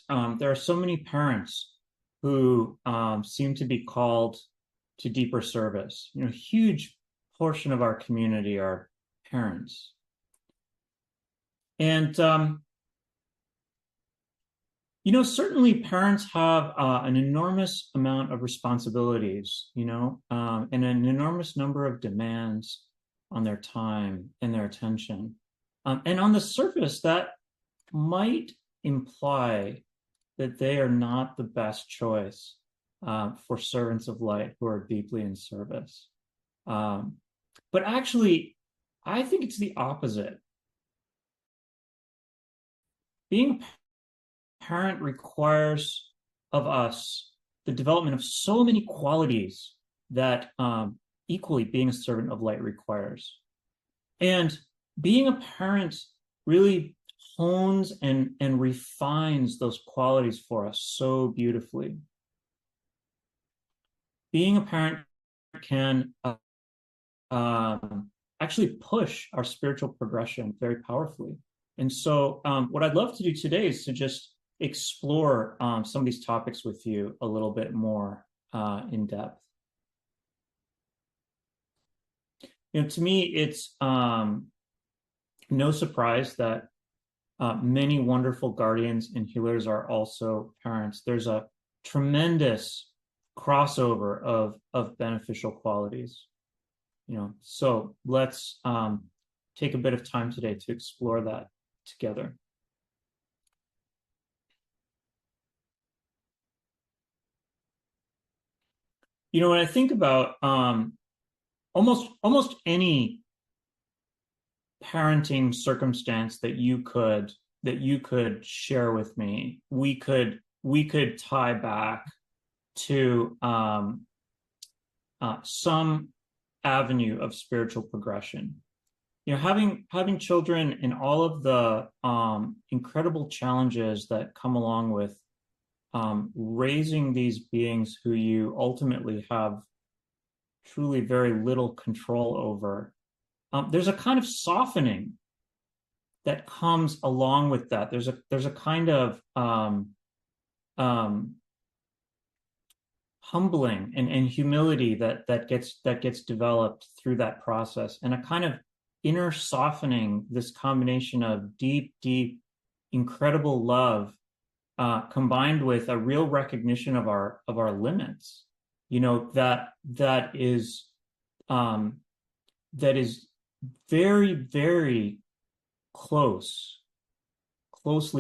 there are so many parents who seem to be called to deeper service. A huge portion of our community are parents. And certainly parents have an enormous amount of responsibilities, and an enormous number of demands on their time and their attention. And on the surface, that might imply that they are not the best choice for servants of light who are deeply in service. But actually, I think it's the opposite. Being parent requires of us the development of so many qualities that equally being a servant of light requires. And being a parent really hones and refines those qualities for us so beautifully. Being a parent can actually push our spiritual progression very powerfully. And so what I'd love to do today is to just explore some of these topics with you a little bit more in depth. To me, it's no surprise that many wonderful guardians and healers are also parents. There's a tremendous crossover of beneficial qualities. So let's take a bit of time today to explore that together. When I think about almost any parenting circumstance that you could share with me, we could tie back to some avenue of spiritual progression. Having children and all of the incredible challenges that come along with raising these beings who you ultimately have truly very little control over. There's a kind of softening that comes along with that. There's a kind of humbling and humility that gets developed through that process, and a kind of inner softening, this combination of deep, incredible love combined with a real recognition of our limits. That is very, very closely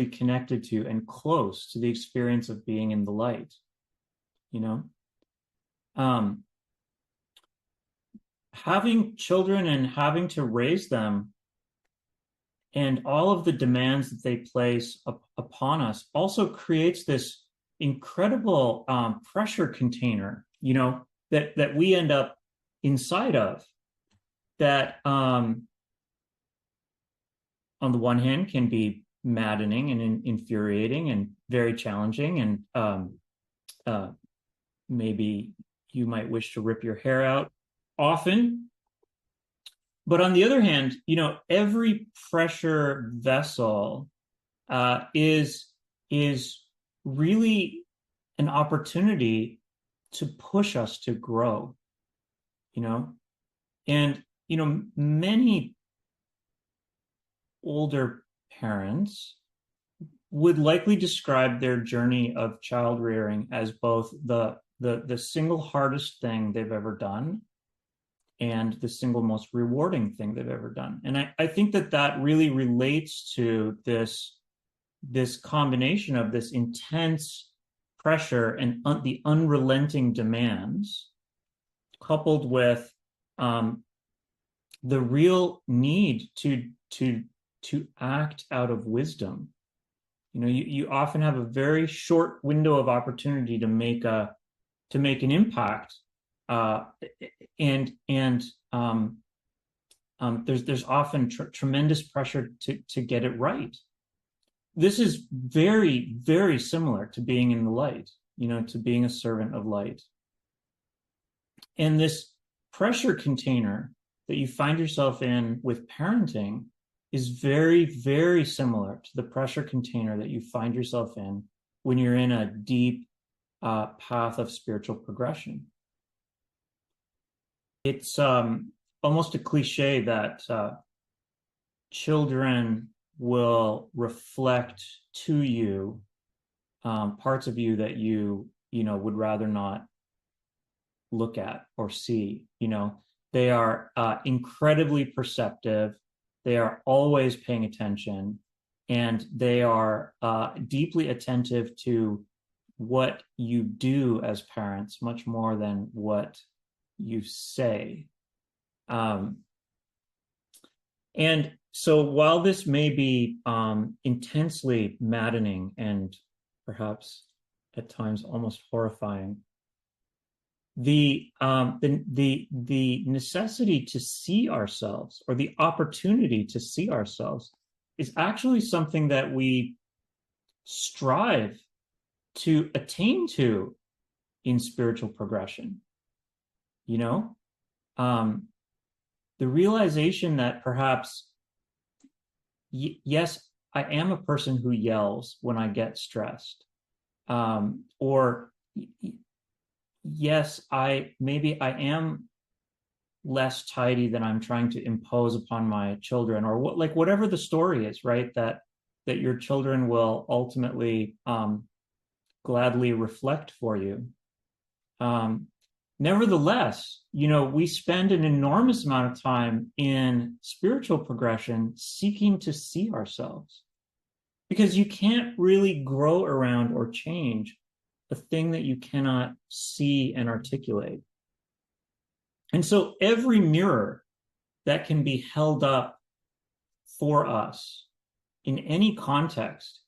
connected to and close to the experience of being in the light. Having children and having to raise them and all of the demands that they place upon us also creates this incredible pressure container, that we end up inside of, that on the one hand can be maddening and infuriating and very challenging, and maybe you might wish to rip your hair out often. But on the other hand, every pressure vessel is really an opportunity to push us to grow, and many older parents would likely describe their journey of child rearing as both the single hardest thing they've ever done and the single most rewarding thing they've ever done. And I think that really relates to this combination of this intense pressure and the unrelenting demands, coupled with the real need to act out of wisdom. You often have a very short window of opportunity to make an impact, and there's often tremendous pressure to get it right. This is very, very similar to being in the light, to being a servant of light. And this pressure container that you find yourself in with parenting is very, very similar to the pressure container that you find yourself in when you're in a deep path of spiritual progression. It's almost a cliche that children will reflect to you parts of you that you know would rather not look at or see. You know, they are incredibly perceptive. They are always paying attention, and they are deeply attentive to what you do as parents, much more than what you say. Um, and so while this may be intensely maddening and perhaps at times almost horrifying, the necessity to see ourselves, or the opportunity to see ourselves, is actually something that we strive to attain to in spiritual progression. You know, um, the realization that perhaps, yes, I am a person who yells when I get stressed, or yes, maybe I am less tidy than I'm trying to impose upon my children, or whatever the story is, right? That your children will ultimately gladly reflect for you. Nevertheless, you know, we spend an enormous amount of time in spiritual progression seeking to see ourselves, because you can't really grow around or change a thing that you cannot see and articulate. And so every mirror that can be held up for us in any context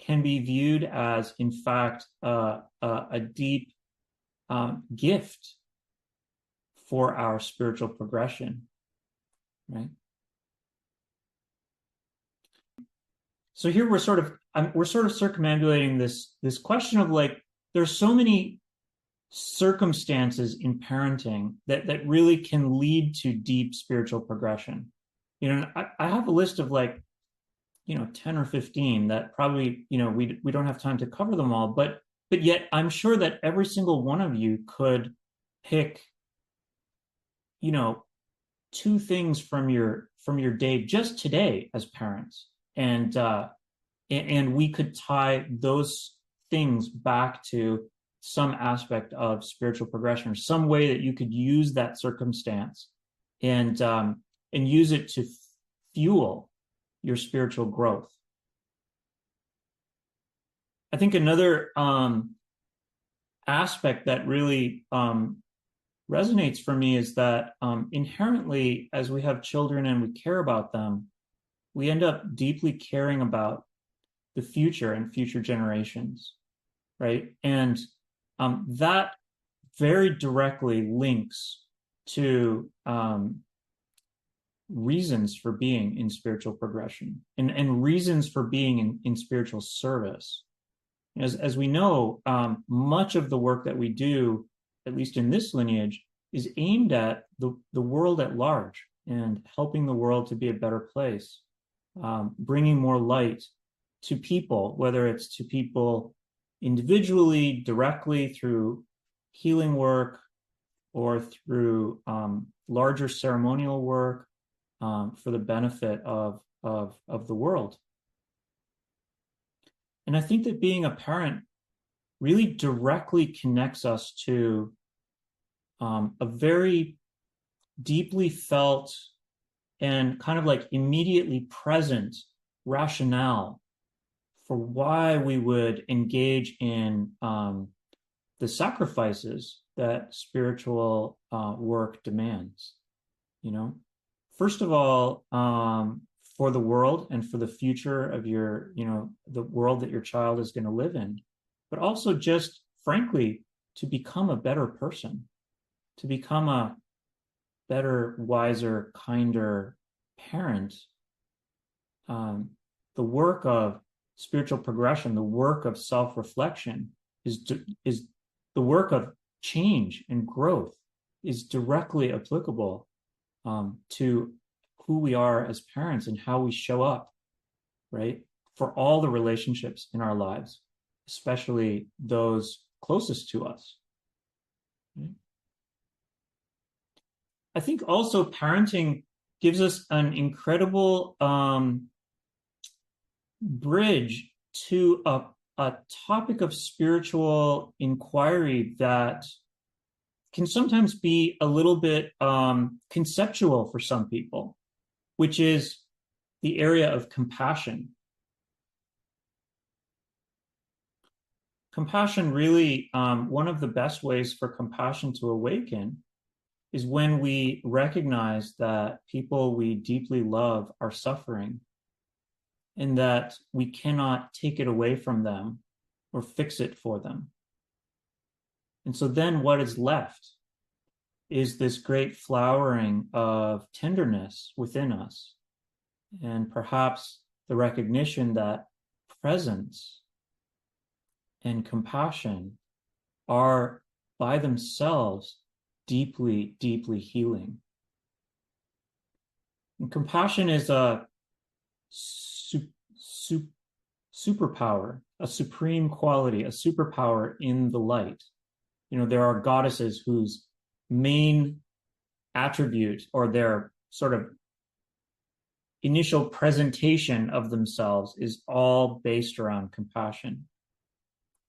can be viewed as, in fact, a deep gift for our spiritual progression, right? So here we're sort of circumambulating this question of, like, there's so many circumstances in parenting that really can lead to deep spiritual progression. You know, I have a list of, like, you know, 10 or 15 that probably, you know, we don't have time to cover them all, but yet I'm sure that every single one of you could pick, you know, 2 things from your day just today as parents, and we could tie those things back to some aspect of spiritual progression, or some way that you could use that circumstance and use it to fuel your spiritual growth. I think another aspect that really resonates for me is that inherently, as we have children and we care about them, we end up deeply caring about the future and future generations, right? And that very directly links to reasons for being in spiritual progression, and reasons for being in spiritual service. As we know, much of the work that we do, at least in this lineage, is aimed at the world at large, and helping the world to be a better place, bringing more light to people, whether it's to people individually, directly through healing work, or through larger ceremonial work for the benefit of the world. And I think that being a parent really directly connects us to a very deeply felt and kind of like immediately present rationale for why we would engage in the sacrifices that spiritual work demands. You know, first of all, for the world and for the future of your, you know, the world that your child is going to live in, but also just frankly to become a better person, to become a better, wiser, kinder parent. The work of spiritual progression, the work of self-reflection, is the work of change and growth, is directly applicable to who we are as parents and how we show up, right, for all the relationships in our lives. especially those closest to us. I think also parenting gives us an incredible bridge to a topic of spiritual inquiry that can sometimes be a little bit conceptual for some people, which is the area of compassion. Compassion really, one of the best ways for compassion to awaken is when we recognize that people we deeply love are suffering and that we cannot take it away from them or fix it for them. And so then what is left is this great flowering of tenderness within us, and perhaps the recognition that presence and compassion are by themselves deeply, deeply healing. And compassion is a superpower, a supreme quality, a superpower in the light. You know, there are goddesses whose main attribute or their sort of initial presentation of themselves is all based around compassion.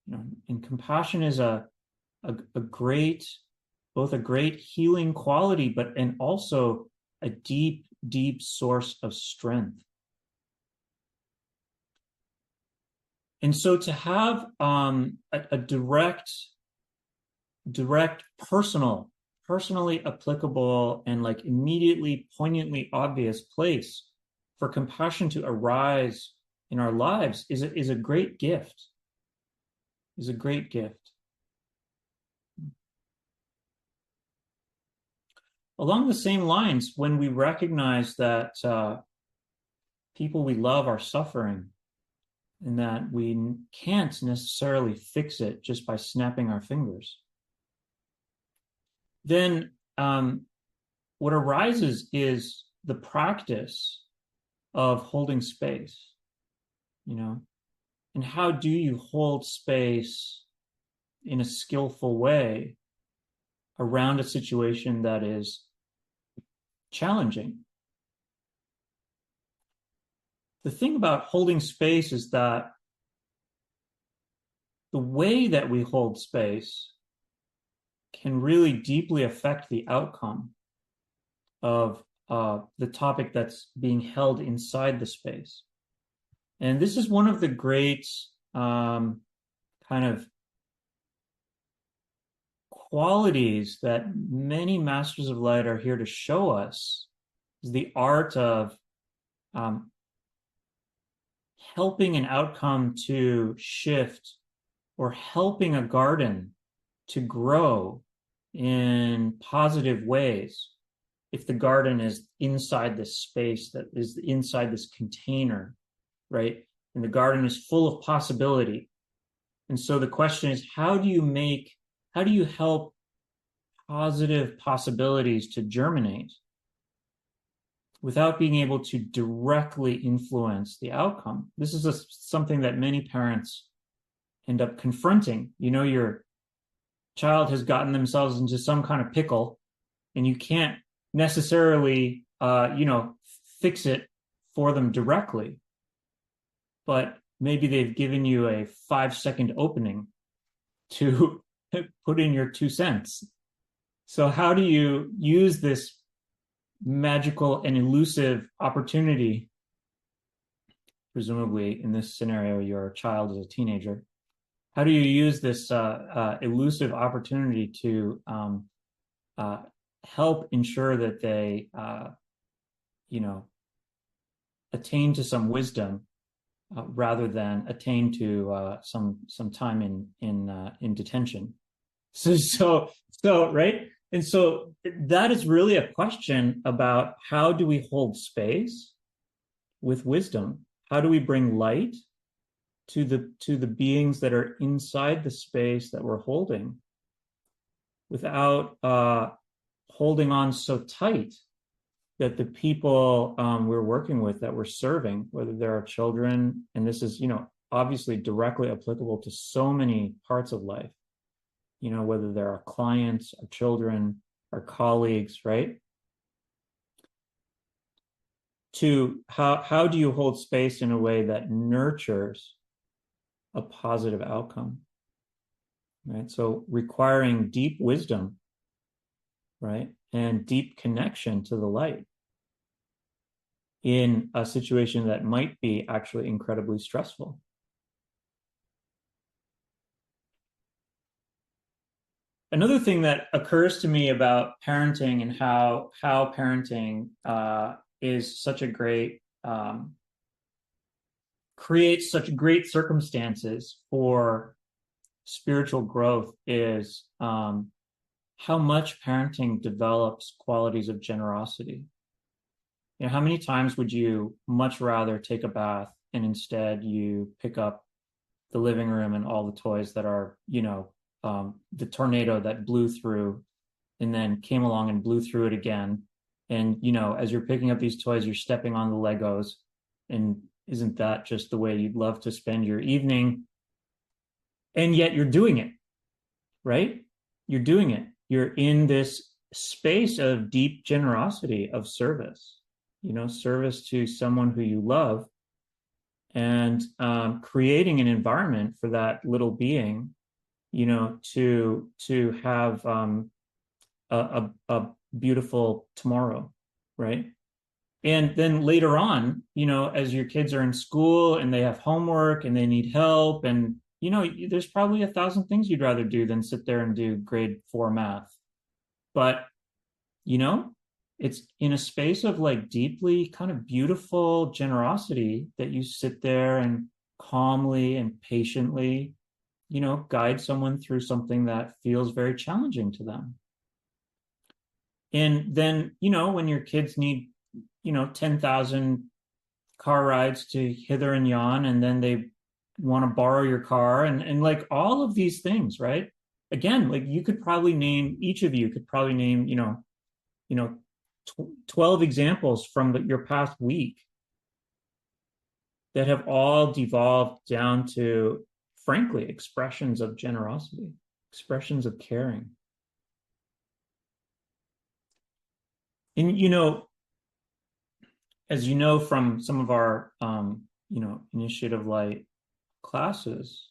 You know, and compassion is a great, both a great healing quality, but and also a deep, deep source of strength. And so to have a direct, personally applicable and like immediately poignantly obvious place for compassion to arise in our lives is a great gift. Is a great gift. Along the same lines, when we recognize that people we love are suffering and that we can't necessarily fix it just by snapping our fingers, then what arises is the practice of holding space, you know. And how do you hold space in a skillful way around a situation that is challenging? The thing about holding space is that the way that we hold space can really deeply affect the outcome of the topic that's being held inside the space. And this is one of the great kind of qualities that many masters of light are here to show us, is the art of helping an outcome to shift or helping a garden to grow in positive ways if the garden is inside this space, that is inside this container, right? And the garden is full of possibility. And so the question is, how do you help positive possibilities to germinate without being able to directly influence the outcome? This is something that many parents end up confronting. You know, your child has gotten themselves into some kind of pickle and you can't necessarily, fix it for them directly. But maybe they've given you a 5-second opening to put in your 2 cents. So how do you use this magical and elusive opportunity? Presumably, in this scenario, your child is a teenager. How do you use this elusive opportunity to help ensure that they, attain to some wisdom rather than attain to some time in detention? So right. And so that is really a question about how do we hold space with wisdom? How do we bring light to the beings that are inside the space that we're holding without holding on so tight that the people we're working with, that we're serving, whether they're our children, and this is, obviously directly applicable to so many parts of life, whether they're our clients, our children, our colleagues, right? To how do you hold space in a way that nurtures a positive outcome, right? So requiring deep wisdom, right? And deep connection to the light in a situation that might be actually incredibly stressful. Another thing that occurs to me about parenting and how parenting is such a great creates such great circumstances for spiritual growth is how much parenting develops qualities of generosity. How many times would you much rather take a bath and instead you pick up the living room and all the toys that are, the tornado that blew through and then came along and blew through it again. And, as you're picking up these toys, you're stepping on the Legos. And isn't that just the way you'd love to spend your evening? And yet you're doing it, right? You're doing it. You're in this space of deep generosity, of service, service to someone who you love, and creating an environment for that little being, to have a beautiful tomorrow, right? And then later on, as your kids are in school and they have homework and they need help, and there's probably 1,000 things you'd rather do than sit there and do grade 4 math. But it's in a space of like deeply kind of beautiful generosity that you sit there and calmly and patiently, guide someone through something that feels very challenging to them. And then, when your kids need, 10,000 car rides to hither and yon, and then they want to borrow your car and like all of these things, right? Again, like you could probably name, each of you could probably name, 12 examples from your past week that have all devolved down to, frankly, expressions of generosity, expressions of caring. And, as you know from some of our, Initiative Light classes,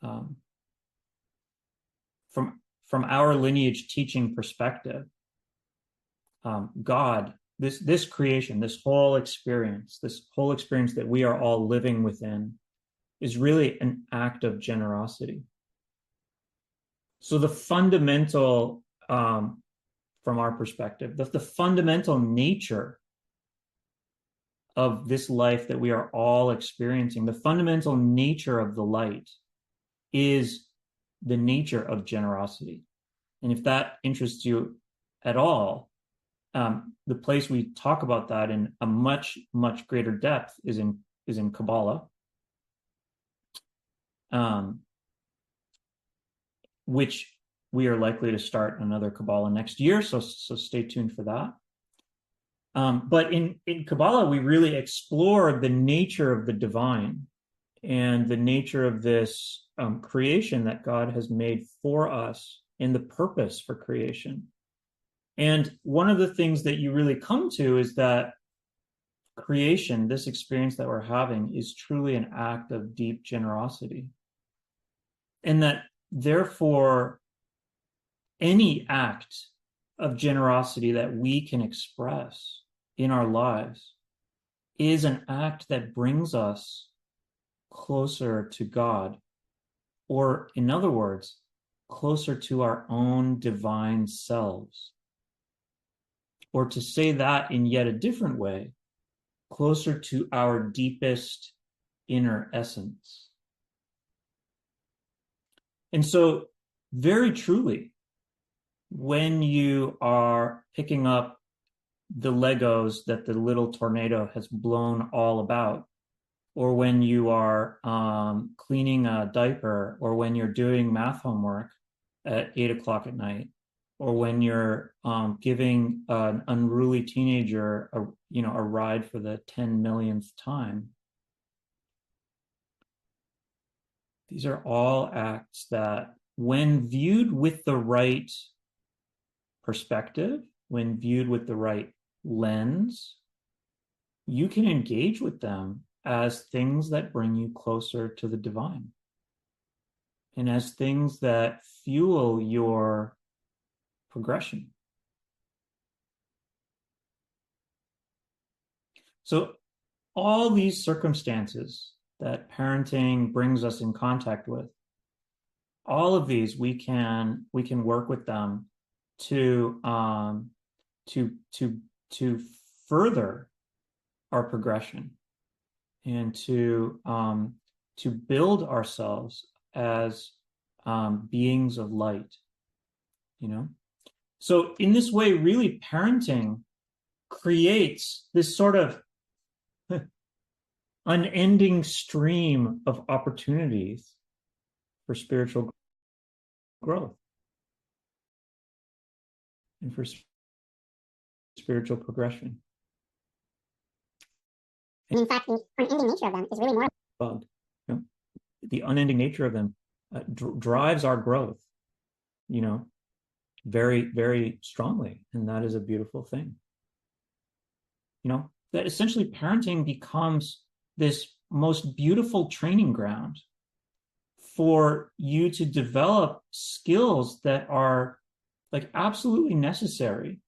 from our lineage teaching perspective, God, this creation, this whole experience that we are all living within, is really an act of generosity. So the fundamental, from our perspective, the fundamental nature of this life that we are all experiencing, the fundamental nature of the light is the nature of generosity. And if that interests you at all, the place we talk about that in a much, much greater depth is in Kabbalah, which we are likely to start another Kabbalah next year. So stay tuned for that. But in Kabbalah, we really explore the nature of the divine and the nature of this creation that God has made for us and the purpose for creation. And one of the things that you really come to is that creation, this experience that we're having, is truly an act of deep generosity. And that therefore, any act of generosity that we can express in our lives is an act that brings us closer to God, or in other words, closer to our own divine selves. Or to say that in yet a different way, closer to our deepest inner essence. And so, very truly, when you are picking up the Legos that the little tornado has blown all about, or when you are cleaning a diaper, or when you're doing math homework at 8 o'clock at night, or when you're giving an unruly teenager a ride for the 10 millionth time, These are all acts that, when viewed with the right perspective, when viewed with the right lens, you can engage with them as things that bring you closer to the divine and as things that fuel your progression. So all these circumstances that parenting brings us in contact with, all of these we can work with them to to further our progression and to build ourselves as beings of light, you know. So in this way, really, parenting creates this sort of unending stream of opportunities for spiritual growth and for spiritual progression. And in fact, the unending nature of them is really more bug. You know, the unending nature of them drives our growth, you know, very, very strongly, and that is a beautiful thing. You know, that essentially parenting becomes this most beautiful training ground for you to develop skills that are like absolutely necessary